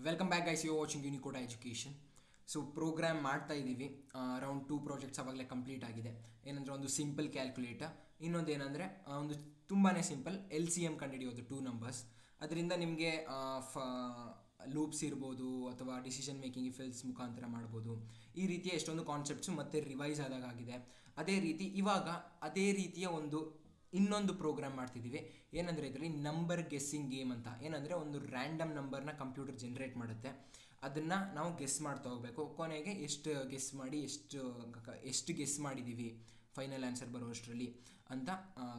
Welcome back guys, you watching Unicode education. So program ಮಾಡ್ತಾ ಇದ್ದೀವಿ. Around 2 projects ಆವಾಗಲೇ complete ಆಗಿದೆ. ಏನಂದರೆ ಒಂದು ಸಿಂಪಲ್ ಕ್ಯಾಲ್ಕುಲೇಟರ್, ಇನ್ನೊಂದು ಏನಂದರೆ ಒಂದು ತುಂಬಾ ಸಿಂಪಲ್ LCM ಕಂಡುಹಿಡಿಯೋದು 2 ನಂಬರ್ಸ್. ಅದರಿಂದ ನಿಮಗೆ ಲೂಪ್ಸ್ ಇರ್ಬೋದು ಅಥವಾ ಡಿಸಿಷನ್ ಮೇಕಿಂಗ್ ಇಫೆಲ್ಸ್ ಮುಖಾಂತರ ಮಾಡ್ಬೋದು. ಈ ರೀತಿಯ ಎಷ್ಟೊಂದು ಕಾನ್ಸೆಪ್ಟ್ಸು ಮತ್ತೆ ರಿವೈಸ್ ಆದಾಗಿದೆ. ಅದೇ ರೀತಿ ಇವಾಗ ಅದೇ ರೀತಿಯ ಇನ್ನೊಂದು ಪ್ರೋಗ್ರಾಮ್ ಮಾಡ್ತಿದ್ದೀವಿ. ಏನಂದರೆ ಇದರಲ್ಲಿ ನಂಬರ್ ಗೆಸ್ಸಿಂಗ್ ಗೇಮ್ ಅಂತ. ಏನಂದರೆ ಒಂದು ರ್ಯಾಂಡಮ್ ನಂಬರ್ನ ಕಂಪ್ಯೂಟರ್ ಜನ್ರೇಟ್ ಮಾಡುತ್ತೆ. ಅದನ್ನು ನಾವು ಗೆಸ್ ಮಾಡ್ತಾ ಹೋಗಬೇಕು. ಕೊನೆಗೆ ಎಷ್ಟು ಗೆಸ್ ಮಾಡಿ ಎಷ್ಟು ಗೆಸ್ ಮಾಡಿದ್ದೀವಿ ಫೈನಲ್ ಆನ್ಸರ್ ಬರೋಷ್ಟರಲ್ಲಿ ಅಂತ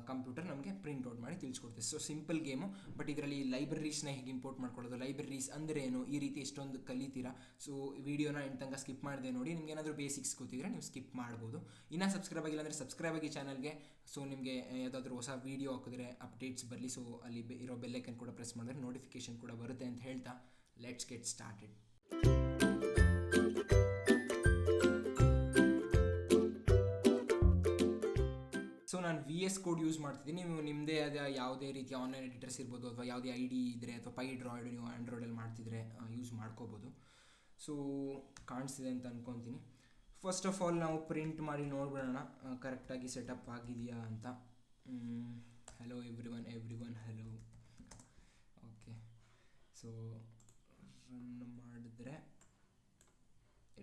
ಕಂಪ್ಯೂಟರ್ ನಮಗೆ ಪ್ರಿಂಟ್ಔಟ್ ಮಾಡಿ ತಿಳಿಸ್ಕೊಡ್ತೀವಿ. ಸೊ ಸಿಂಪಲ್ ಗೇಮು, ಬಟ್ ಇದರಲ್ಲಿ ಲೈಬ್ರರೀಸ್ನ ಹೇಗೆ ಇಂಪೋರ್ಟ್ ಮಾಡ್ಕೊಳ್ಳೋದು, ಲೈಬ್ರರೀಸ್ ಅಂದರೆ ಏನು, ಈ ರೀತಿ ಎಷ್ಟೊಂದು ಕಲಿತೀರಾ. ಸೊ ವಿಡಿಯೋನ ತನಕ ಸ್ಕಿಪ್ ಮಾಡದೆ ನೋಡಿ. ನಿಮ್ಗೆ ಏನಾದರೂ ಬೇಸಿಕ್ಸ್ ಗೊತ್ತಿದ್ರೆ ನೀವು ಸ್ಕಿಪ್ ಮಾಡ್ಬೋದು. ಇನ್ನೂ ಸಬ್ಸ್ಕ್ರೈಬ್ ಆಗಿಲ್ಲ ಅಂದರೆ ಸಬ್ಸ್ಕ್ರೈಬ್ ಆಗಿ ಚಾನಲ್ಗೆ. ಸೊ ನಿಮಗೆ ಯಾವುದಾದ್ರೂ ಹೊಸ ವೀಡಿಯೋ ಹಾಕಿದ್ರೆ ಅಪ್ಡೇಟ್ಸ್ ಬರಲಿ. ಸೊ ಅಲ್ಲಿ ಇರೋ ಬೆಲ್ಲೈಕನ್ ಕೂಡ ಪ್ರೆಸ್ ಮಾಡಿದ್ರೆ ನೋಟಿಫಿಕೇಶನ್ ಕೂಡ ಬರುತ್ತೆ ಅಂತ ಹೇಳ್ತಾ ಲೆಟ್ಸ್ ಗೆಟ್ ಸ್ಟಾರ್ಟೆಡ್. ಸೊ ನಾನು VS ಕೋಡ್ ಯೂಸ್ ಮಾಡ್ತಿದ್ದೀನಿ. ನೀವು ನಿಮ್ಮದೇ ಆದ ಯಾವುದೇ ರೀತಿಯ ಆನ್ಲೈನ್ ಎಡಿಟರ್ಸ್ ಇರ್ಬೋದು, ಅಥವಾ ಯಾವುದೇ ID ಇದ್ದರೆ, ಅಥವಾ PyDroid ನೀವು ಆ್ಯಂಡ್ರಾಯ್ಡಲ್ಲಿ ಮಾಡ್ತಿದ್ರೆ ಯೂಸ್ ಮಾಡ್ಕೋಬೋದು. ಸೊ ಕಾಣಿಸ್ತಿದೆ ಅಂತ ಅಂದ್ಕೊತೀನಿ. ಫಸ್ಟ್ ಆಫ್ ಆಲ್ ನಾವು ಪ್ರಿಂಟ್ ಮಾಡಿ ನೋಡ್ಬಿಡೋಣ ಕರೆಕ್ಟಾಗಿ ಸೆಟಪ್ ಆಗಿದೆಯಾ ಅಂತ. Hello everyone hello. Okay, so run ಮಾಡಿದ್ರೆ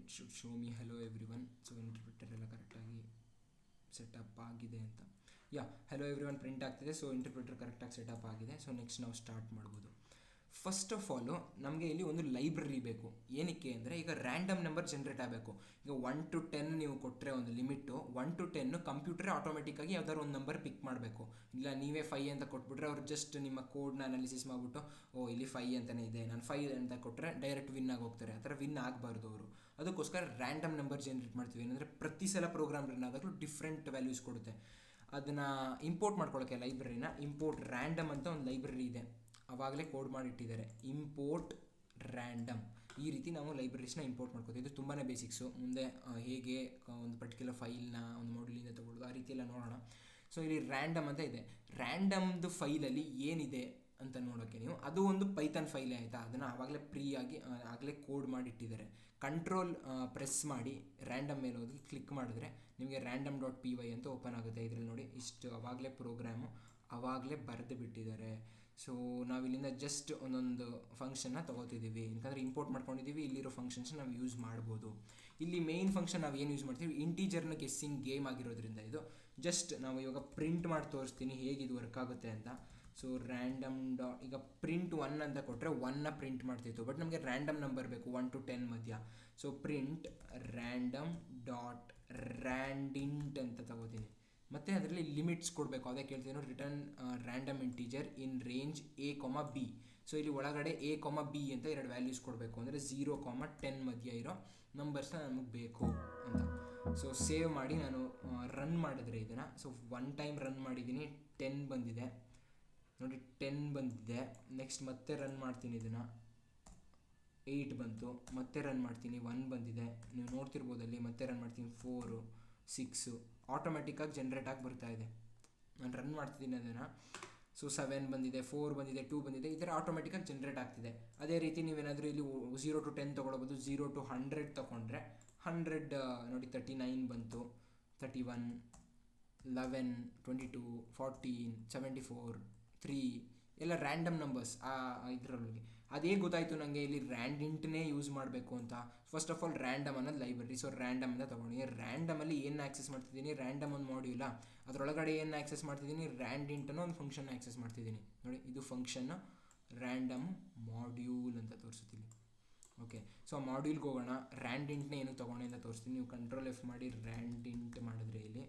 it should show me hello everyone. So interpreter ಎಲ್ಲ ಕರೆಕ್ಟಾಗಿ ಸೆಟಪ್ ಆಗಿದೆ ಅಂತ. ಹಲೋ ಎವ್ರಿ ಒನ್ ಪ್ರಿಂಟ್ ಆಗ್ತಿದೆ. ಸೊ ಇಂಟರ್ಪ್ರಿಟರ್ ಕರೆಕ್ಟಾಗಿ ಸೆಟಪ್ ಆಗಿದೆ. ಸೊ ನೆಕ್ಸ್ಟ್ ನಾವು ಸ್ಟಾರ್ಟ್ ಮಾಡ್ಬೋದು. ಫಸ್ಟ್ ಆಫ್ ಆಲು ನಮಗೆ ಇಲ್ಲಿ ಒಂದು ಲೈಬ್ರರಿ ಬೇಕು. ಏನಕ್ಕೆ ಅಂದರೆ ಈಗ ರ್ಯಾಂಡಮ್ ನಂಬರ್ ಜನ್ರೇಟ್ ಆಗಬೇಕು. ಈಗ 1 to 10 ನೀವು ಕೊಟ್ಟರೆ ಒಂದು ಲಿಮಿಟು, 1 to 10 ಕಂಪ್ಯೂಟರೇ ಆಟೋಮೆಟಿಕ್ಕಾಗಿ ಯಾವ್ದಾದ್ರು ಒಂದು ನಂಬರ್ ಪಿಕ್ ಮಾಡಬೇಕು. ಇಲ್ಲ ನೀವೇ 5 ಅಂತ ಕೊಟ್ಬಿಟ್ರೆ ಅವ್ರು ಜಸ್ಟ್ ನಿಮ್ಮ ಕೋಡ್ನ ಅನಾಲಿಸಿಸ್ ಮಾಡಿಬಿಟ್ಟು ಇಲ್ಲಿ 5 ಅಂತಲೇ ಇದೆ, ನಾನು 5 ಅಂತ ಕೊಟ್ಟರೆ ಡೈರೆಕ್ಟ್ ವಿನ್ ಆಗಿ ಹೋಗ್ತಾರೆ. ಆ ಥರ ವಿನ್ ಆಗಬಾರ್ದು ಅವರು. ಅದಕ್ಕೋಸ್ಕರ ರ್ಯಾಂಡಮ್ ನಂಬರ್ ಜನ್ರೇಟ್ ಮಾಡ್ತೀವಿ. ಏನಂದರೆ ಪ್ರತಿ ಸಲ ಪ್ರೋಗ್ರಾಮ್ ರನ್ ಆದಾಗಲೂ ಡಿಫ್ರೆಂಟ್ ವ್ಯಾಲ್ಯೂಸ್ ಕೊಡುತ್ತೆ. ಅದನ್ನು ಇಂಪೋರ್ಟ್ ಮಾಡ್ಕೊಳ್ಳೋಕ್ಕೆ ಲೈಬ್ರರಿನ ಇಂಪೋರ್ಟ್ ರ್ಯಾಂಡಮ್ ಅಂತ ಒಂದು ಲೈಬ್ರರಿ ಇದೆ. ಆವಾಗಲೇ ಕೋಡ್ ಮಾಡಿಟ್ಟಿದ್ದಾರೆ, ಇಂಪೋರ್ಟ್ ರ್ಯಾಂಡಮ್. ಈ ರೀತಿ ನಾವು ಲೈಬ್ರರೀಸ್ನ ಇಂಪೋರ್ಟ್ ಮಾಡ್ಕೋತೀವಿ. ಇದು ತುಂಬಾ ಬೇಸಿಕ್ಸು. ಮುಂದೆ ಹೇಗೆ ಒಂದು ಪರ್ಟಿಕ್ಯುಲರ್ ಫೈಲ್ನ ಒಂದು ಮಾಡ್ಯೂಲಿಂದ ತೊಗೊಳ್ಳೋದು, ಆ ರೀತಿ ಎಲ್ಲ ನೋಡೋಣ. ಸೊ ಇಲ್ಲಿ ರ್ಯಾಂಡಮ್ ಅಂತ ಇದೆ. ರ್ಯಾಂಡಮ್ದು ಫೈಲಲ್ಲಿ ಏನಿದೆ ಅಂತ ನೋಡೋಕ್ಕೆ ನೀವು ಅದು ಒಂದು ಪೈಥಾನ್ ಫೈಲೇ ಆಯಿತಾ. ಅದನ್ನು ಆವಾಗಲೇ ಆಗಲೇ ಕೋಡ್ ಮಾಡಿಟ್ಟಿದ್ದಾರೆ. ಕಂಟ್ರೋಲ್ ಪ್ರೆಸ್ ಮಾಡಿ ರ್ಯಾಂಡಮ್ ಮೇಲೆ ಹೋಗಿ ಕ್ಲಿಕ್ ಮಾಡಿದ್ರೆ ನಿಮಗೆ random.py ಅಂತ ಓಪನ್ ಆಗುತ್ತೆ. ಇದರಲ್ಲಿ ನೋಡಿ, ಇಷ್ಟು ಆವಾಗಲೇ ಪ್ರೋಗ್ರಾಮು ಆವಾಗಲೇ ಬರೆದು ಬಿಟ್ಟಿದ್ದಾರೆ. ಸೊ ನಾವಿಲ್ಲಿಂದ ಜಸ್ಟ್ ಒಂದೊಂದು ಫಂಕ್ಷನ್ನ ತೊಗೋತಿದ್ದೀವಿ. ಯಾಕಂದರೆ ಇಂಪೋರ್ಟ್ ಮಾಡ್ಕೊಂಡಿದ್ದೀವಿ. ಇಲ್ಲಿರೋ ಫಂಕ್ಷನ್ಸ್ ನಾವು ಯೂಸ್ ಮಾಡ್ಬೋದು. ಇಲ್ಲಿ ಮೇಯ್ನ್ ಫಂಕ್ಷನ್ ನಾವು ಏನು ಯೂಸ್ ಮಾಡ್ತೀವಿ, ಇಂಟೀಜರ್ನ ಗೆಸ್ಸಿಂಗ್ ಗೇಮ್ ಆಗಿರೋದ್ರಿಂದ ಇದು ಜಸ್ಟ್ ನಾವು ಇವಾಗ ಪ್ರಿಂಟ್ ಮಾಡಿ ತೋರಿಸ್ತೀನಿ ಹೇಗಿದು ವರ್ಕ್ ಆಗುತ್ತೆ ಅಂತ. ಸೊ ಈಗ ಪ್ರಿಂಟ್ 1 ಅಂತ ಕೊಟ್ಟರೆ 1ನ ಪ್ರಿಂಟ್ ಮಾಡ್ತಿತ್ತು. ಬಟ್ ನಮಗೆ ರ್ಯಾಂಡಮ್ ನಂಬರ್ ಬೇಕು 1 to 10 ಮಧ್ಯ. ಸೊ ಪ್ರಿಂಟ್ random.randint ಅಂತ ತಗೋತೀನಿ. ಮತ್ತು ಅದರಲ್ಲಿ ಲಿಮಿಟ್ಸ್ ಕೊಡಬೇಕು. ಅದೇ ಕೇಳ್ತೀನಿ ನೋಡಿ, return random integer in range A, B. So ಇಲ್ಲಿ ಒಳಗಡೆ A, B ಅಂತ 2 ವ್ಯಾಲ್ಯೂಸ್ ಕೊಡಬೇಕು. ಅಂದರೆ 0, 10 ಮಧ್ಯ ಇರೋ ನಂಬರ್ಸ್ನ ನಮಗೆ ಬೇಕು ಅಂತ. ಸೊ ಸೇವ್ ಮಾಡಿ ನಾನು ರನ್ ಮಾಡಿದ್ರೆ ಇದನ್ನು. ಸೊ 1 ಟೈಮ್ ರನ್ ಮಾಡಿದ್ದೀನಿ, 10 ಬಂದಿದೆ ನೋಡಿ, 10 ಬಂದಿದೆ. ನೆಕ್ಸ್ಟ್ ಮತ್ತೆ ರನ್ ಮಾಡ್ತೀನಿ ಇದನ್ನು, 8 ಬಂತು. ಮತ್ತೆ ರನ್ ಮಾಡ್ತೀನಿ, 1 ಬಂದಿದೆ. ನೀವು ನೋಡ್ತಿರ್ಬೋದಲ್ಲಿ. ಮತ್ತೆ ರನ್ ಮಾಡ್ತೀನಿ, 4, 6 ಆಟೋಮೆಟಿಕ್ಕಾಗಿ ಜನ್ರೇಟ್ ಆಗಿ ಬರ್ತಾ ಇದೆ. ನಾನು ರನ್ ಮಾಡ್ತಿದ್ದೀನಿ ಅದನ್ನು. ಸೊ 7 ಬಂದಿದೆ, 4 ಬಂದಿದೆ, 2 ಬಂದಿದೆ. ಈ ಥರ ಆಟೋಮೆಟಿಕ್ಕಾಗಿ ಜನ್ರೇಟ್ ಆಗ್ತಿದೆ. ಅದೇ ರೀತಿ ನೀವೇನಾದರೂ ಇಲ್ಲಿ 0 to 10 ತೊಗೊಳ್ಬೋದು. 0 to 100 ತೊಗೊಂಡ್ರೆ 100 ನೋಡಿ, 39 ಬಂತು, 31, 11, 22, 14, 74, 3 ಎಲ್ಲ ರ್ಯಾಂಡಮ್ ನಂಬರ್ಸ್ ಇದರೊಳಗೆ. ಅದೇ ಗೊತ್ತಾಯಿತು ನನಗೆ ಇಲ್ಲಿ ರ್ಯಾಂಡಿಂಟ್ನೇ ಯೂಸ್ ಮಾಡಬೇಕು ಅಂತ. ಫಸ್ಟ್ ಆಫ್ ಆಲ್ ರ್ಯಾಂಡಮ್ ಅನ್ನೋದು ಲೈಬ್ರರಿ. ಸೊ ರ್ಯಾಂಡಮ್ ಅಂತ ತೊಗೊಂಡು ರ್ಯಾಂಡಮಲ್ಲಿ ಏನು ಆಕ್ಸೆಸ್ ಮಾಡ್ತಿದ್ದೀನಿ, ರ್ಯಾಂಡಮ್ ಒಂದು ಮಾಡ್ಯೂಲ, ಅದರೊಳಗಡೆ ಏನು ಆಕ್ಸೆಸ್ ಮಾಡ್ತಿದ್ದೀನಿ, ರ್ಯಾಂಡಿಂಟ್ ಅನ್ನೋ ಒಂದು ಫಂಕ್ಷನ್ ಆಕ್ಸೆಸ್ ಮಾಡ್ತಿದ್ದೀನಿ. ನೋಡಿ, ಇದು ಫಂಕ್ಷನ್ನು ರ್ಯಾಂಡಮ್ ಮಾಡ್ಯೂಲ್ ಅಂತ ತೋರಿಸ್ತೀನಿ. ಓಕೆ, ಸೊ ಆ ಮಾಡ್ಯೂಲ್ಗೆ ಹೋಗೋಣ. ರ್ಯಾಂಡಿಂಟ್ನೇ ಏನು ತೊಗೊಂಡೆ ಅಂತ ತೋರಿಸ್ತೀನಿ. ನೀವು ಕಂಟ್ರೋಲ್ F ಮಾಡಿ ರ್ಯಾಂಡಿಂಟ್ ಮಾಡಿದ್ರೆ ಇಲ್ಲಿ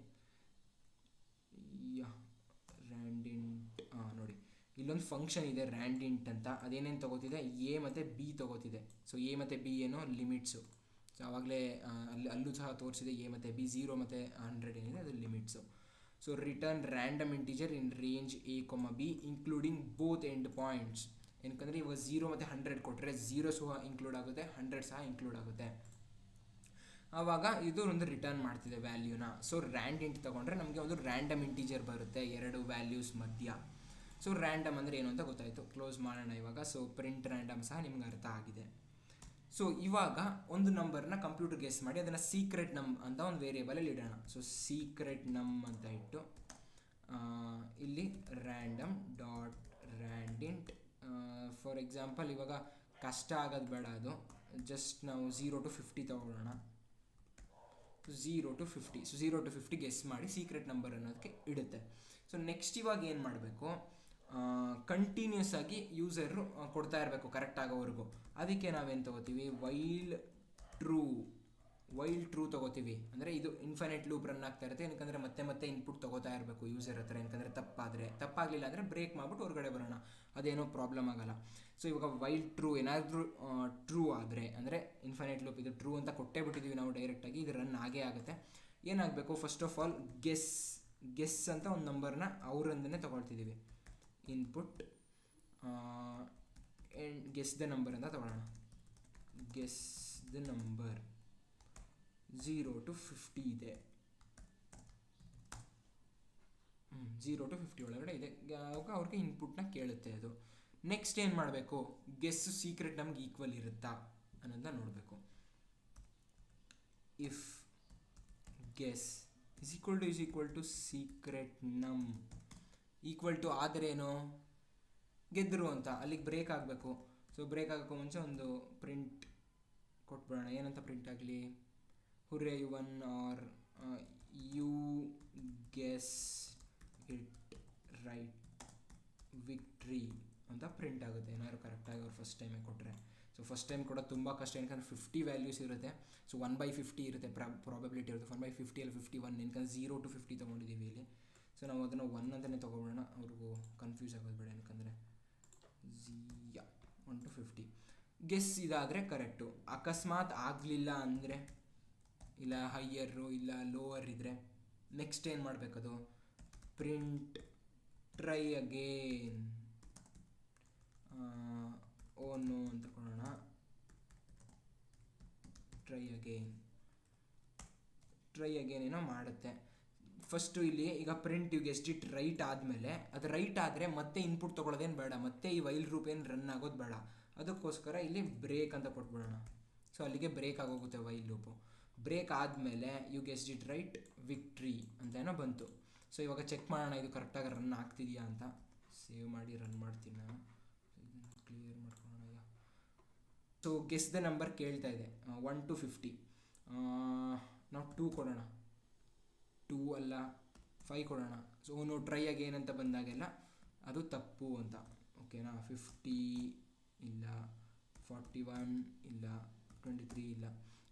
ರ್ಯಾಂಡಿಂಟ್ ನೋಡಿ, ಇಲ್ಲೊಂದು ಫಂಕ್ಷನ್ ಇದೆ ರ್ಯಾಂಡಿಂಟ್ ಅಂತ. ಅದೇನೇನು ತೊಗೋತಿದೆ, A ಮತ್ತು B ತೊಗೋತಿದೆ. ಸೊ A ಮತ್ತು B ಏನೋ ಲಿಮಿಟ್ಸು. ಸೊ ಆವಾಗಲೇ ಅಲ್ಲೂ ಸಹ ತೋರಿಸಿದೆ A ಮತ್ತು B, 0 ಮತ್ತು 100 ಏನಿದೆ ಅದು limits. So return random integer in range A, B including both end points. ಏನಕ್ಕಂದರೆ ಇವಾಗ 0 ಮತ್ತು 100 ಕೊಟ್ಟರೆ 0 ಸಹ ಇನ್ಕ್ಲೂಡ್ ಆಗುತ್ತೆ, 100 ಸಹ ಇನ್ಕ್ಲೂಡ್ ಆಗುತ್ತೆ. ಆವಾಗ ಇದು ಒಂದು ರಿಟರ್ನ್ ಮಾಡ್ತಿದೆ ವ್ಯಾಲ್ಯೂನ. ಸೊ ರ್ಯಾಂಡಿಂಟ್ ತೊಗೊಂಡ್ರೆ ನಮಗೆ ಒಂದು ರ್ಯಾಂಡಮ್ ಇಂಟೀಜರ್ ಬರುತ್ತೆ 2 ವ್ಯಾಲ್ಯೂಸ್ ಮಧ್ಯ. ಸೊ ರ್ಯಾಂಡಮ್ ಅಂದರೆ ಏನು ಅಂತ ಗೊತ್ತಾಯಿತು. ಕ್ಲೋಸ್ ಮಾಡೋಣ ಇವಾಗ. ಸೊ ಪ್ರಿಂಟ್ ರ್ಯಾಂಡಮ್ ಸಹ ನಿಮ್ಗೆ ಅರ್ಥ ಆಗಿದೆ. ಸೊ ಇವಾಗ ಒಂದು ನಂಬರ್ನ ಕಂಪ್ಯೂಟರ್ ಗೆಸ್ ಮಾಡಿ ಅದನ್ನು ಸೀಕ್ರೆಟ್ ನಮ್ ಅಂತ ಒಂದು ವೇರಿಯೇಬಲಲ್ಲಿ ಇಡೋಣ. ಸೊ ಸೀಕ್ರೆಟ್ ನಮ್ ಅಂತ ಇಟ್ಟು ಇಲ್ಲಿ ರ್ಯಾಂಡಮ್ ಡಾಟ್ ರ್ಯಾಂಡಿಂಟ್, ಫಾರ್ ಎಕ್ಸಾಂಪಲ್ ಇವಾಗ ಕಷ್ಟ ಆಗೋದು ಬೇಡ, ಅದು ಜಸ್ಟ್ ನಾವು 0 to 50 ತಗೊಳ್ಳೋಣ. 0 to 50. ಸೊ 0 to 50 ಗೆಸ್ ಮಾಡಿ ಸೀಕ್ರೆಟ್ ನಂಬರ್ ಅನ್ನೋದಕ್ಕೆ ಇಡುತ್ತೆ. ಸೊ ನೆಕ್ಸ್ಟ್ ಇವಾಗ ಏನು ಮಾಡಬೇಕು, ಕಂಟಿನ್ಯೂಸ್ ಆಗಿ ಯೂಸರು ಕೊಡ್ತಾ ಇರಬೇಕು ಕರೆಕ್ಟ್ ಆಗೋವರೆಗೂ. ಅದಕ್ಕೆ ನಾವೇನು ತಗೋತೀವಿ, ವೈಲ್ ಟ್ರೂ ತಗೋತೀವಿ. ಅಂದರೆ ಇದು ಇನ್ಫೈನೈಟ್ ಲೂಪ್ ರನ್ ಆಗ್ತಾ ಇರುತ್ತೆ, ಏನಕ್ಕಂದರೆ ಮತ್ತೆ ಮತ್ತೆ ಇನ್ಪುಟ್ ತಗೋತಾ ಇರಬೇಕು ಯೂಸರ್ ಹತ್ರ. ಏನಕ್ಕಂದರೆ ತಪ್ಪಾಗಲಿಲ್ಲ ಅಂದರೆ ಬ್ರೇಕ್ ಮಾಡಿಬಿಟ್ಟು ಹೊರಗಡೆ ಬರೋಣ, ಅದೇನೋ ಪ್ರಾಬ್ಲಮ್ ಆಗಲ್ಲ. ಸೊ ಇವಾಗ ವೈಲ್ ಟ್ರೂ ಏನಾದರೂ ಟ್ರೂ ಆದರೆ, ಅಂದರೆ ಇನ್ಫೈನೈಟ್ ಲೂಪ್ ಇದು ಟ್ರೂ ಅಂತ ಕೊಟ್ಟೇ ಬಿಟ್ಟಿದ್ದೀವಿ ನಾವು ಡೈರೆಕ್ಟಾಗಿ, ಇದು ರನ್ ಆಗೇ ಆಗುತ್ತೆ. ಏನಾಗಬೇಕು, ಫಸ್ಟ್ ಆಫ್ ಆಲ್ ಗೆಸ್ ಅಂತ ಒಂದು ನಂಬರ್ನ ಅವರಿಂದನೇ ತೊಗೊಳ್ತಿದ್ದೀವಿ. ಇನ್ಪುಟ್ ಗೆಸ್ ದ ನಂಬರ್ ಅಂತ ತೊಗೊಳ್ಳೋಣ. ಗೆಸ್ ದ ನಂಬರ್ 0 to 50 ಇದೆ. 0 to 50 ಒಳಗಡೆ ಇದೆ. ಆವಾಗ ಅವ್ರಿಗೆ ಇನ್ಪುಟ್ನ ಕೇಳುತ್ತೆ ಅದು. ನೆಕ್ಸ್ಟ್ ಏನು ಮಾಡಬೇಕು, ಗೆಸ್ ಸೀಕ್ರೆಟ್ ನಮ್ಗೆ ಈಕ್ವಲ್ ಇರುತ್ತಾ ಅನ್ನೋದನ್ನ ನೋಡಬೇಕು. If guess is equal to secret num equal to ಆದರೇನು, ಗೆದ್ದರು ಅಂತ, ಅಲ್ಲಿಗೆ ಬ್ರೇಕ್ ಆಗಬೇಕು. ಸೊ ಬ್ರೇಕ್ ಆಗೋಕ್ಕೂ ಮುಂಚೆ ಒಂದು ಪ್ರಿಂಟ್ ಕೊಟ್ಬಿಡೋಣ. ಏನಂತ ಪ್ರಿಂಟ್ ಆಗಲಿ, hurray you won are you guess it right victory ಅಂತ ಪ್ರಿಂಟ್ ಆಗುತ್ತೆ. ಏನಾದ್ರು ಕರೆಕ್ಟಾಗಿ ಅವ್ರು ಫಸ್ಟ್ ಟೈಮೇ ಕೊಟ್ಟರೆ. ಸೊ ಫಸ್ಟ್ ಟೈಮ್ ಕೂಡ ತುಂಬ ಕಷ್ಟ, ಏನಕ್ಕಂದ್ರೆ 50 ವ್ಯಾಲ್ಯೂಸ್ ಇರುತ್ತೆ. ಸೊ 1/50 ಇರುತ್ತೆ ಪ್ರಾಬಬಿಲಿಟಿ ಇರುತ್ತೆ. 1/50 ಅಲ್ಲಿ 51, ಏನಕ್ಕಂದ್ರೆ 0 to 50 ತೊಗೊಂಡಿದ್ದೀವಿ ಇಲ್ಲಿ. ಸೊ ನಾವು ಅದನ್ನು 1 ಅಂತಲೇ ತೊಗೊಬೋಣ, ಅವ್ರಿಗೂ ಕನ್ಫ್ಯೂಸ್ ಆಗೋದು ಬೇಡ. ಏನಕ್ಕಂದರೆ 1 to 50 ಗೆಸ್ ಇದಾದರೆ ಕರೆಕ್ಟು. ಅಕಸ್ಮಾತ್ ಆಗಲಿಲ್ಲ ಅಂದರೆ, ಇಲ್ಲ ಹೈಯರು ಇಲ್ಲ ಲೋವರ್ ಇದ್ದರೆ ನೆಕ್ಸ್ಟ್ ಏನು ಮಾಡಬೇಕದು, ಪ್ರಿಂಟ್ ಟ್ರೈ ಅಗೇನ್ ಓನು ಅಂತ ಕೊಡೋಣ. ಟ್ರೈ ಅಗೇನ್ ಏನೋ ಮಾಡುತ್ತೆ. ಫಸ್ಟು ಇಲ್ಲಿ ಈಗ print you guessed it right ಆದಮೇಲೆ, ಅದು ರೈಟ್ ಆದರೆ ಮತ್ತೆ ಇನ್ಪುಟ್ ತೊಗೊಳ್ಳೋದೇನು ಬೇಡ, ಮತ್ತೆ ಈ ವೈಲ್ ರೂಪ್ ಏನು ರನ್ ಆಗೋದು ಬೇಡ. ಅದಕ್ಕೋಸ್ಕರ ಇಲ್ಲಿ ಬ್ರೇಕ್ ಅಂತ ಕೊಟ್ಬಿಡೋಣ. ಸೊ ಅಲ್ಲಿಗೆ ಬ್ರೇಕ್ ಆಗೋಗುತ್ತೆ ವೈಲ್ ಲೂಪು. ಬ್ರೇಕ್ ಆದಮೇಲೆ you guessed it right victory ಅಂತ ಏನೋ ಬಂತು. ಸೊ ಇವಾಗ ಚೆಕ್ ಮಾಡೋಣ ಇದು ಕರೆಕ್ಟಾಗಿ ರನ್ ಆಗ್ತಿದೆಯಾ ಅಂತ. ಸೇವ್ ಮಾಡಿ ರನ್ ಮಾಡ್ತೀನಿ ನಾನು, ಕ್ಲಿಯರ್ ಮಾಡ್ಕೊಳ್ಳೋಣ ಈಗ. ಸೊ ಗೆಸ್ ದ ನಂಬರ್ ಕೇಳ್ತಾ ಇದೆ 1 to 50. ನಾವು 2 ಕೊಡೋಣ, 2 ಅಲ್ಲ 5 ಕೊಡೋಣ. ಸೊ ನಾವು ಟ್ರೈ ಅಗೇನ್ ಅಂತ ಬಂದಾಗೆಲ್ಲ ಅದು ತಪ್ಪು ಅಂತ. ಓಕೆನಾ, 50 ಇಲ್ಲ, 41 ಇಲ್ಲ, 23 ಇಲ್ಲ,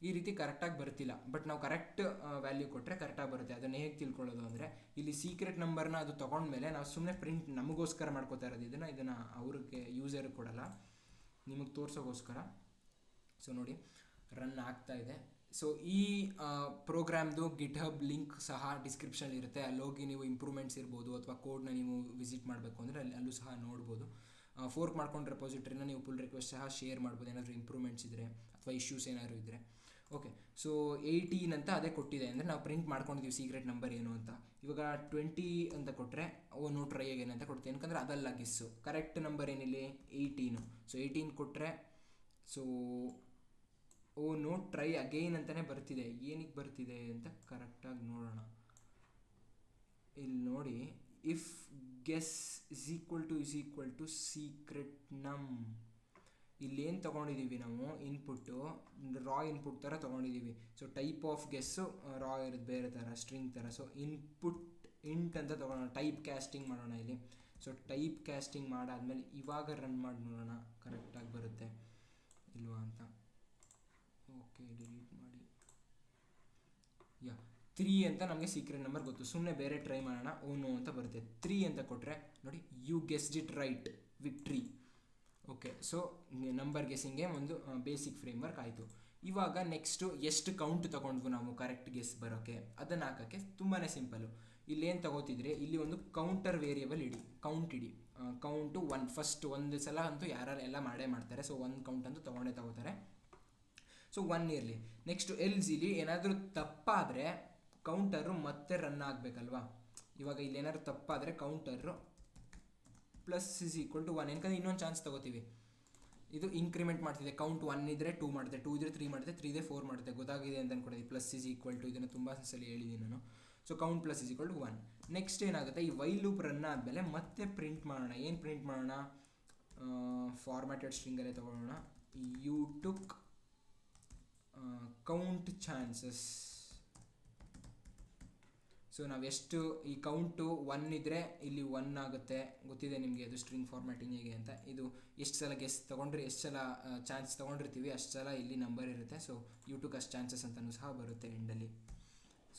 ಈ ರೀತಿ ಕರೆಕ್ಟಾಗಿ ಬರ್ತಿಲ್ಲ. ಬಟ್ ನಾವು ಕರೆಕ್ಟ್ ವ್ಯಾಲ್ಯೂ ಕೊಟ್ಟರೆ ಕರೆಕ್ಟಾಗಿ ಬರುತ್ತೆ. ಅದನ್ನು ಹೇಗೆ ತಿಳ್ಕೊಳ್ಳೋದು ಅಂದರೆ, ಇಲ್ಲಿ ಸೀಕ್ರೆಟ್ ನಂಬರ್ನ ಅದು ತೊಗೊಂಡ್ಮೇಲೆ ನಾವು ಸುಮ್ಮನೆ ಪ್ರಿಂಟ್ ನಮಗೋಸ್ಕರ ಮಾಡ್ಕೋತಾ ಇರೋದು. ಇದನ್ನು ಅವ್ರಿಗೆ ಯೂಸರ್ಗೆ ಕೊಡಲ್ಲ, ನಿಮಗೆ ತೋರಿಸೋಗೋಸ್ಕರ. ಸೊ ನೋಡಿ ರನ್ ಆಗ್ತಾ ಇದೆ. ಸೊ ಈ ಪ್ರೋಗ್ರಾಮ್ದು ಗಿಟ್ಹಬ್ ಲಿಂಕ್ ಸಹ ಡಿಸ್ಕ್ರಿಪ್ಷನಲ್ಲಿ ಇರುತ್ತೆ. ಅಲ್ಲಿ ಹೋಗಿ ನೀವು ಇಂಪ್ರೂವ್ಮೆಂಟ್ಸ್ ಇರ್ಬೋದು ಅಥವಾ ಕೋಡ್ನ ನೀವು ವಿಸಿಟ್ ಮಾಡಬೇಕು ಅಂದರೆ ಅಲ್ಲೂ ಸಹ ನೋಡ್ಬೋದು. ಫೋರ್ಕ್ ಮಾಡ್ಕೊಂಡು ರೆಪೋಸಿಟ್ರಿನ ನೀವು ಪುಲ್ ರಿಕ್ವೆಸ್ಟ್ ಸಹ ಶೇರ್ ಮಾಡ್ಬೋದು, ಏನಾದರೂ ಇಂಪ್ರೂವ್ಮೆಂಟ್ಸ್ ಇದ್ದರೆ ಅಥವಾ ಇಶ್ಯೂಸ್ ಏನಾದರೂ ಇದ್ದರೆ. ಓಕೆ, ಸೊ 18 ಅಂತ ಅದೇ ಕೊಟ್ಟಿದೆ, ಅಂದರೆ ನಾವು ಪ್ರಿಂಟ್ ಮಾಡ್ಕೊಂಡಿದ್ದೀವಿ ಸೀಕ್ರೆಟ್ ನಂಬರ್ ಏನು ಅಂತ. ಇವಾಗ 20 ಅಂತ ಕೊಟ್ಟರೆ ನೋ ಟ್ರೈ ಅಗೇನ್ ಅಂತ ಕೊಡ್ತೀವಿ, ಯಾಕಂದರೆ ಅದಲ್ಲ ಗೆಸ್ಸು. ಕರೆಕ್ಟ್ ನಂಬರ್ ಏನಿಲ್ಲಿ 18. ಸೊ 18 ಕೊಟ್ಟರೆ ಸೊ ನೋ ಟ್ರೈ ಅಗೈನ್ ಅಂತಲೇ ಬರ್ತಿದೆ. ಏನಕ್ಕೆ ಬರ್ತಿದೆ ಅಂತ ಕರೆಕ್ಟಾಗಿ ನೋಡೋಣ. ಇಲ್ಲಿ ನೋಡಿ, if guess is equal to secret num, ಇಲ್ಲೇನು ತೊಗೊಂಡಿದ್ದೀವಿ ನಾವು, ಇನ್ಪುಟ್ಟು ರಾ ಇನ್ಪುಟ್ ಥರ ತೊಗೊಂಡಿದ್ದೀವಿ. So type of guess raw ಇರುತ್ತೆ ಬೇರೆ ಥರ, ಸ್ಟ್ರಿಂಗ್ ಥರ. ಸೊ ಇನ್ಪುಟ್ ಇಂಟ್ ಅಂತ ತೊಗೊಳ್ಳೋಣ, ಟೈಪ್ ಕ್ಯಾಸ್ಟಿಂಗ್ ಮಾಡೋಣ ಇಲ್ಲಿ. ಸೊ ಟೈಪ್ ಕ್ಯಾಸ್ಟಿಂಗ್ ಮಾಡಾದ್ಮೇಲೆ ಇವಾಗ ರನ್ ಮಾಡಿ ನೋಡೋಣ ಕರೆಕ್ಟಾಗಿ ಬರುತ್ತೆ ಇಲ್ವಾ ಅಂತ. ಓಕೆ, ಡಿಲೀಟ್ ಮಾಡಿ. 3 ಅಂತ ನಮಗೆ ಸೀಕ್ರೆಟ್ ನಂಬರ್ ಗೊತ್ತು, ಸುಮ್ಮನೆ ಬೇರೆ ಟ್ರೈ ಮಾಡೋಣ. ನೋ ಅಂತ ಬರುತ್ತೆ. 3 ಅಂತ ಕೊಟ್ಟರೆ ನೋಡಿ, you guessed it right victory. Okay, so number ಗೆಸ್ಸಿಂಗ್ಗೆ ಒಂದು ಬೇಸಿಕ್ ಫ್ರೇಮ್ವರ್ಕ್ ಆಯಿತು. ಇವಾಗ ನೆಕ್ಸ್ಟು ಎಷ್ಟು ಕೌಂಟ್ ತೊಗೊಂಡ್ವು ನಾವು ಕರೆಕ್ಟ್ ಗೆಸ್ ಬರೋಕ್ಕೆ, ಅದನ್ನು ಹಾಕೋಕ್ಕೆ ತುಂಬಾ ಸಿಂಪಲ್ಲು. ಇಲ್ಲೇನು ತೊಗೋತಿದ್ರೆ, ಇಲ್ಲಿ ಒಂದು ಕೌಂಟರ್ ವೇರಿಯೇಬಲ್ ಇಡಿ, ಕೌಂಟ್ ಇಡಿ. ಕೌಂಟು 1 ಫಸ್ಟ್ ಒಂದು ಸಲ ಅಂತೂ ಯಾರೆಲ್ಲ ಮಾಡೇ ಮಾಡ್ತಾರೆ. ಸೊ 1 ಕೌಂಟ್ ಅಂತೂ ತೊಗೋತಾರೆ. ಸೊ 1 ಇರಲಿ. ನೆಕ್ಸ್ಟು ಎಲ್ಸ್ ಇಲ್ಲಿ ಏನಾದರೂ ತಪ್ಪಾದರೆ ಕೌಂಟರು ಮತ್ತೆ ರನ್ ಆಗಬೇಕಲ್ವಾ. ಇವಾಗ ಇಲ್ಲಿ ಏನಾದರೂ ತಪ್ಪಾದರೆ ಕೌಂಟರು += 1, ಯಾಕಂದರೆ ಇನ್ನೊಂದು ಚಾನ್ಸ್ ತೊಗೋತೀವಿ. ಇದು ಇಂಕ್ರಿಮೆಂಟ್ ಮಾಡ್ತಿದೆ. ಕೌಂಟ್ 1 ಇದ್ದರೆ 2 ಮಾಡುತ್ತೆ, 2 ಇದ್ದರೆ 3 ಮಾಡುತ್ತೆ, 3 ಇದ್ದರೆ 4 ಮಾಡುತ್ತೆ. ಗೊತ್ತಾಗಿದೆ ಅಂತ ಅನ್ಕೊಂಡಿದ್ದೆ. ಪ್ಲಸ್ ಇಸ್ ಈಕ್ವಲ್ ಟು, ಇದನ್ನು ತುಂಬ ಸಲ ಹೇಳಿದ್ದೀನಿ ನಾನು. So count plus is equal to 1. Next ಏನಾಗುತ್ತೆ, ಈ ವೈಲ್ ಲೂಪ್ ರನ್ ಆದಮೇಲೆ ಮತ್ತೆ ಪ್ರಿಂಟ್ ಮಾಡೋಣ. ಏನು ಪ್ರಿಂಟ್ ಮಾಡೋಣ? ಫಾರ್ಮ್ಯಾಟೆಡ್ ಸ್ಟ್ರಿಂಗಲ್ಲೇ ತೊಗೊಳ್ಳೋಣ. You took count chances. So ನಾವೆಷ್ಟು ಈ ಕೌಂಟು 1 ಇದ್ದರೆ ಇಲ್ಲಿ 1 ಆಗುತ್ತೆ. ಗೊತ್ತಿದೆ ನಿಮಗೆ ಅದು ಸ್ಟ್ರಿಂಗ್ ಫಾರ್ಮ್ಯಾಟಿಂಗ್ ಹೇಗೆ ಅಂತ. ಇದು ಎಷ್ಟು ಸಲ ಗೆಸ್ ತೊಗೊಂಡ್ರೆ, ಎಷ್ಟು ಸಲ ಚಾನ್ಸ್ ತೊಗೊಂಡಿರ್ತೀವಿ ಅಷ್ಟು ಸಲ ಇಲ್ಲಿ ನಂಬರ್ ಇರುತ್ತೆ. ಸೊ ಯು ಟುಕ್ ಅಷ್ಟು ಚಾನ್ಸಸ್ ಅಂತಲೂ ಸಹ ಬರುತ್ತೆ ಎಂಡಲ್ಲಿ.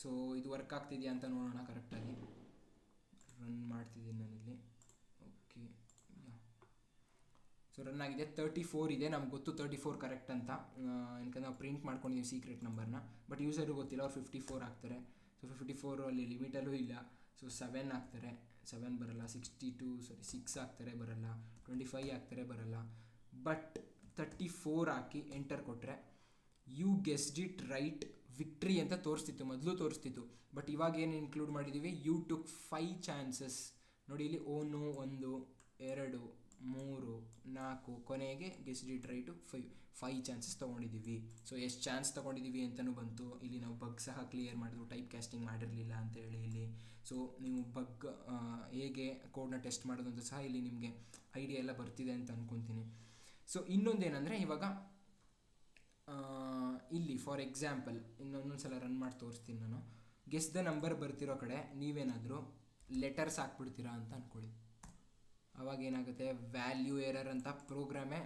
ಸೊ ಇದು ವರ್ಕ್ ಆಗ್ತಿದೆಯಾ ಅಂತ ನೋಡೋಣ. ಕರೆಕ್ಟಾಗಿ ರನ್ ಮಾಡ್ತಿದ್ದೀನಿ ನಾನಿಲ್ಲಿ. ಓಕೆ, ಸೊ ರನ್ ಆಗಿದೆ. 34 ಇದೆ. ನಮ್ಗೆ ಗೊತ್ತು 34 ಕರೆಕ್ಟ್ ಅಂತ, ಯಾಕಂದ್ರೆ ನಾವು ಪ್ರಿಂಟ್ ಮಾಡ್ಕೊಂಡಿದ್ದೀವಿ ಸೀಕ್ರೆಟ್ ನಂಬರ್ನ. ಬಟ್ ಯೂಸರ್ಗೆ ಗೊತ್ತಿಲ್ಲ, ಅವ್ರು 54 ಆಗ್ತಾರೆ. ಸೊ 54 ಅಲ್ಲಿ ಲಿಮಿಟಲ್ಲೂ ಇಲ್ಲ. ಸೊ 7 ಆಗ್ತಾರೆ, 7 ಬರಲ್ಲ. 6 ಆಗ್ತಾರೆ, ಬರಲ್ಲ. 25 ಆಗ್ತಾರೆ, ಬರಲ್ಲ. ಬಟ್ 34 ಹಾಕಿ ಎಂಟರ್ ಕೊಟ್ಟರೆ you guessed it right victory ಅಂತ ತೋರಿಸ್ತಿತ್ತು, ಮೊದಲು ತೋರಿಸ್ತಿತ್ತು. ಬಟ್ ಇವಾಗ ಏನು ಇನ್ಕ್ಲೂಡ್ ಮಾಡಿದ್ದೀವಿ, ಯು ಟುಕ್ 5 ಚಾನ್ಸಸ್. ನೋಡಿ ಇಲ್ಲಿ 1 2 3 4 ಕೊನೆಗೆ ಗೆಸ್ಡ್ ಇಟ್ ರೈಟು 5 ಚಾನ್ಸಸ್ ತೊಗೊಂಡಿದ್ದೀವಿ. ಸೊ ಎಷ್ಟು ಚಾನ್ಸ್ ತೊಗೊಂಡಿದ್ದೀವಿ ಅಂತಲೂ ಬಂತು. ಇಲ್ಲಿ ನಾವು ಬಗ್ ಸಹ ಕ್ಲಿಯರ್ ಮಾಡಿದ್ವು, ಟೈಪ್ ಕ್ಯಾಸ್ಟಿಂಗ್ ಮಾಡಿರಲಿಲ್ಲ ಅಂತೇಳಿ ಇಲ್ಲಿ. ಸೊ ನೀವು ಬಗ್ ಹೇಗೆ ಕೋಡ್ನ ಟೆಸ್ಟ್ ಮಾಡೋದು ಅಂತ ಸಹ ಇಲ್ಲಿ ನಿಮಗೆ ಐಡಿಯಾ ಎಲ್ಲ ಬರ್ತಿದೆ ಅಂತ ಅಂದ್ಕೊತೀನಿ. ಸೊ ಇನ್ನೊಂದೇನೆಂದರೆ, ಇವಾಗ ಇಲ್ಲಿ ಫಾರ್ ಎಕ್ಸಾಂಪಲ್ ಇನ್ನೊಂದು ಸಲ ರನ್ ಮಾಡಿ ತೋರಿಸ್ತೀನಿ ನಾನು. ಗೆಸ್ ದ ನಂಬರ್ ಬರ್ತಿರೋ ಕಡೆ ನೀವೇನಾದರೂ ಲೆಟರ್ಸ್ ಹಾಕ್ಬಿಡ್ತೀರಾ ಅಂತ ಅಂದ್ಕೊಳ್ಳಿ. ಅವಾಗ ಏನಾಗುತ್ತೆ, ವ್ಯಾಲ್ಯೂ ಎರರ್ ಅಂತ ಪ್ರೋಗ್ರಾಮೇ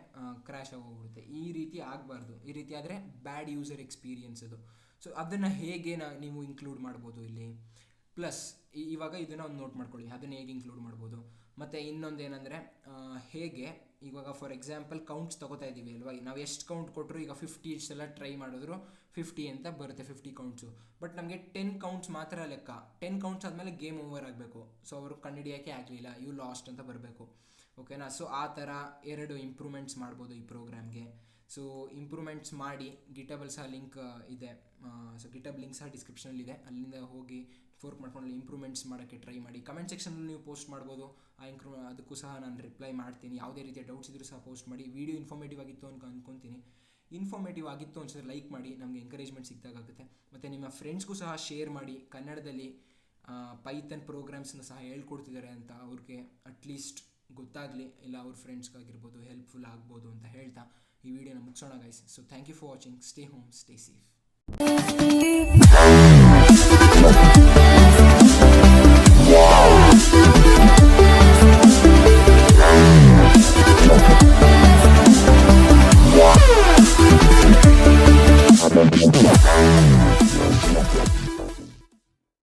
ಕ್ರ್ಯಾಶ್ ಆಗೋಗ್ಬಿಡುತ್ತೆ. ಈ ರೀತಿ ಆಗಬಾರ್ದು. ಈ ರೀತಿ ಆದರೆ ಬ್ಯಾಡ್ ಯೂಸರ್ ಎಕ್ಸ್ಪೀರಿಯನ್ಸ್ ಅದು. ಸೊ ಅದನ್ನು ಹೇಗೆ ನೀವು ಇನ್ಕ್ಲೂಡ್ ಮಾಡ್ಬೋದು ಇಲ್ಲಿ. ಪ್ಲಸ್ ಇವಾಗ ಇದನ್ನು ಒಂದು ನೋಟ್ ಮಾಡ್ಕೊಳ್ಳಿ, ಅದನ್ನು ಹೇಗೆ ಇನ್ಕ್ಲೂಡ್ ಮಾಡ್ಬೋದು. ಮತ್ತು ಇನ್ನೊಂದು ಏನಂದರೆ, ಹೇಗೆ ಇವಾಗ ಫಾರ್ ಎಕ್ಸಾಂಪಲ್ ಕೌಂಟ್ಸ್ ತೊಗೋತಾ ಇದ್ದೀವಿ ಅಲ್ವಾ, ನಾವು ಎಷ್ಟು ಕೌಂಟ್ ಕೊಟ್ಟರು, ಈಗ 50 ಇಷ್ಟೆಲ್ಲ ಟ್ರೈ ಮಾಡಿದ್ರು 50 ಅಂತ ಬರುತ್ತೆ, 50 ಕೌಂಟ್ಸು. ಬಟ್ ನಮಗೆ 10 ಕೌಂಟ್ಸ್ ಮಾತ್ರ ಲೆಕ್ಕ. 10 ಕೌಂಟ್ಸ್ ಆದಮೇಲೆ ಗೇಮ್ ಓವರ್ ಆಗಬೇಕು. ಸೊ ಅವರು ಕಂಡುಹಿಡಿಯೋಕ್ಕೆ ಆಗಲಿಲ್ಲ, ಯು ಲಾಸ್ಟ್ ಅಂತ ಬರಬೇಕು. ಓಕೆನಾ? ಸೊ ಆ ಥರ 2 ಇಂಪ್ರೂವ್ಮೆಂಟ್ಸ್ ಮಾಡ್ಬೋದು ಈ ಪ್ರೋಗ್ರಾಮ್ಗೆ. ಸೊ ಇಂಪ್ರೂವ್ಮೆಂಟ್ಸ್ ಮಾಡಿ ಗಿಟಬಲ್ ಸಹ ಲಿಂಕ್ ಇದೆ. ಸೊ ಗಿಟಬ್ ಲಿಂಕ್ ಸಹ ಡಿಸ್ಕ್ರಿಪ್ಷನಲ್ಲಿದೆ, ಅಲ್ಲಿಂದ ಹೋಗಿ ಫೋರ್ಕ್ ಮಾಡ್ಕೊಂಡು ಇಂಪ್ರೂವ್ಮೆಂಟ್ಸ್ ಮಾಡೋಕ್ಕೆ ಟ್ರೈ ಮಾಡಿ. ಕಮೆಂಟ್ ಸೆಕ್ಷನಲ್ಲಿ ನೀವು ಪೋಸ್ಟ್ ಮಾಡ್ಬೋದು. ಅದಕ್ಕೂ ಸಹ ನಾನು ರಿಪ್ಲೈ ಮಾಡ್ತೀನಿ. ಯಾವುದೇ ರೀತಿಯ ಡೌಟ್ಸ್ ಇದ್ರೂ ಸಹ ಪೋಸ್ಟ್ ಮಾಡಿ. ವಿಡಿಯೋ ಇನ್ಫಾರ್ಮೇಟಿವ್ ಆಗಿತ್ತು ಅಂತ ಅಂದ್ಕೊತೀನಿ. ಇನ್ಫಾರ್ಮೇಟಿವ್ ಆಗಿತ್ತು ಅನ್ಸಿದ್ರೆ ಲೈಕ್ ಮಾಡಿ, ನಮಗೆ ಎಂಕರೇಜ್ಮೆಂಟ್ ಸಿಕ್ಕಾಗುತ್ತೆ. ಮತ್ತು ನಿಮ್ಮ ಫ್ರೆಂಡ್ಸ್ಗೂ ಸಹ ಶೇರ್ ಮಾಡಿ. ಕನ್ನಡದಲ್ಲಿ ಪೈಥನ್ ಪ್ರೋಗ್ರಾಮ್ಸ್ನ ಸಹ ಹೇಳ್ಕೊಡ್ತಿದ್ದಾರೆ ಅಂತ ಅವ್ರಿಗೆ ಅಟ್ಲೀಸ್ಟ್ ಗೊತ್ತಾಗಲಿ, ಇಲ್ಲ ಅವ್ರ ಫ್ರೆಂಡ್ಸ್ಗಾಗಿರ್ಬೋದು ಹೆಲ್ಪ್ಫುಲ್ ಆಗ್ಬೋದು ಅಂತ ಹೇಳ್ತಾ ಈ ವಿಡಿಯೋನ ಮುಗಿಸೋಣ guys. So thank you for watching. Stay home, stay safe. Yeah.